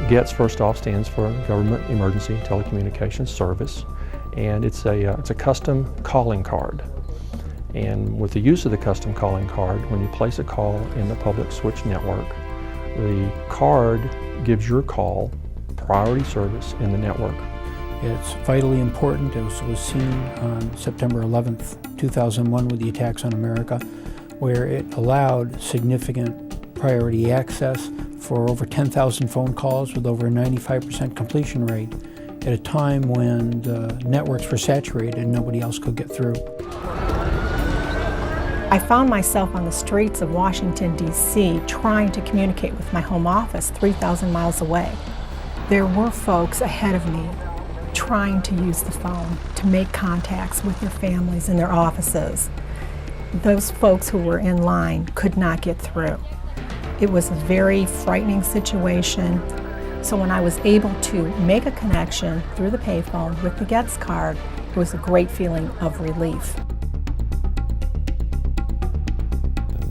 GETS, first off, stands for Government Emergency Telecommunications Service, and it's a custom calling card. And with the use of the custom calling card, when you place a call in the public switch network, the card gives your call priority service in the network. It's vitally important, as was seen on September 11th, 2001 with the attacks on America, where it allowed significant priority access for over 10,000 phone calls with over a 95% completion rate at a time when the networks were saturated and nobody else could get through. I found myself on the streets of Washington, D.C. trying to communicate with my home office 3,000 miles away. There were folks ahead of me trying to use the phone to make contacts with their families in their offices. Those folks who were in line could not get through. It was a very frightening situation. So when I was able to make a connection through the payphone with the GETS card, it was a great feeling of relief.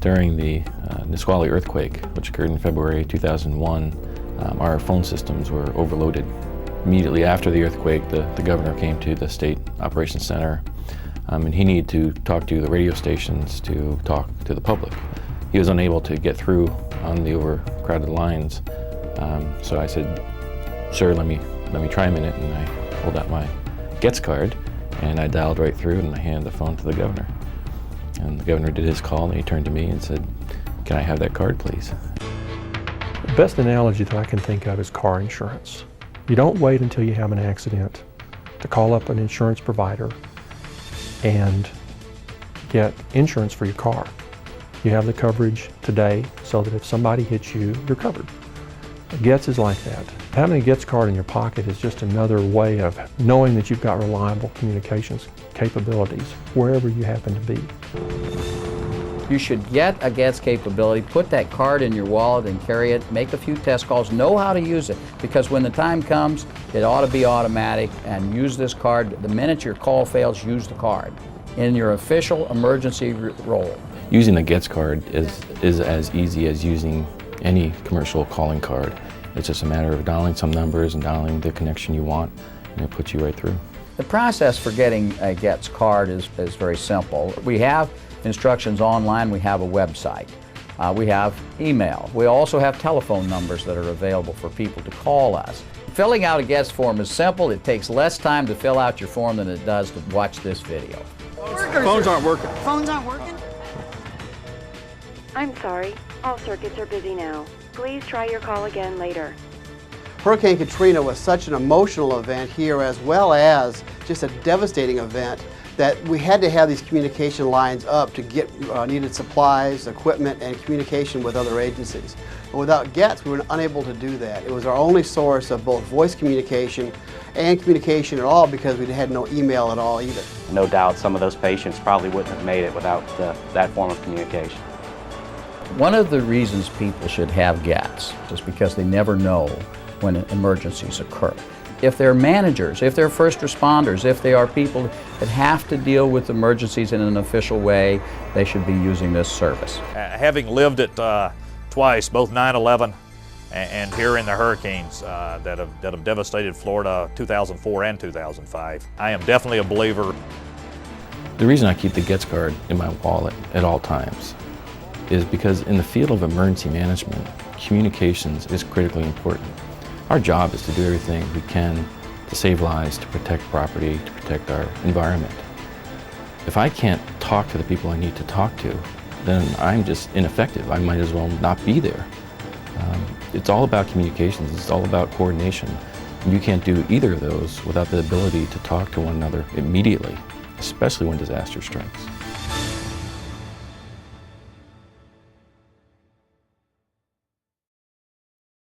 During the Nisqually earthquake, which occurred in February 2001, our phone systems were overloaded. Immediately after the earthquake, the governor came to the State Operations Center, and he needed to talk to the radio stations to talk to the public. He was unable to get through on the overcrowded lines, so I said, "Sir, let me try a minute," and I pulled out my GETS card, and I dialed right through, and I handed the phone to the governor. And the governor did his call, and he turned to me and said, "Can I have that card, please?" The best analogy that I can think of is car insurance. You don't wait until you have an accident to call up an insurance provider and get insurance for your car. You have the coverage today so that if somebody hits you, you're covered. GETS is like that. Having a GETS card in your pocket is just another way of knowing that you've got reliable communications capabilities wherever you happen to be. You should get a GETS capability, put that card in your wallet and carry it, make a few test calls, know how to use it, because when the time comes, it ought to be automatic, and use this card. The minute your call fails, use the card in your official emergency role. Using the GETS card is as easy as using any commercial calling card. It's just a matter of dialing some numbers and dialing the connection you want, and it puts you right through. The process for getting a GETS card is very simple. We have instructions online, we have a website, we have email. We also have telephone numbers that are available for people to call us. Filling out a GETS form is simple. It takes less time to fill out your form than it does to watch this video. Phones aren't working. Phones aren't working? I'm sorry, all circuits are busy now. Please try your call again later. Hurricane Katrina was such an emotional event here, as well as just a devastating event, that we had to have these communication lines up to get needed supplies, equipment, and communication with other agencies. And without GETS, we were unable to do that. It was our only source of both voice communication and communication at all, because we had no email at all either. No doubt some of those patients probably wouldn't have made it without that form of communication. One of the reasons people should have GETS is because they never know when emergencies occur. If they're managers, if they're first responders, if they are people that have to deal with emergencies in an official way, they should be using this service. Having lived it twice, both 9/11 and here in the hurricanes that have devastated Florida 2004 and 2005, I am definitely a believer. The reason I keep the GETS card in my wallet at all times is because in the field of emergency management, communications is critically important. Our job is to do everything we can to save lives, to protect property, to protect our environment. If I can't talk to the people I need to talk to, then I'm just ineffective. I might as well not be there. It's all about communications. It's all about coordination. And you can't do either of those without the ability to talk to one another immediately, especially when disaster strikes.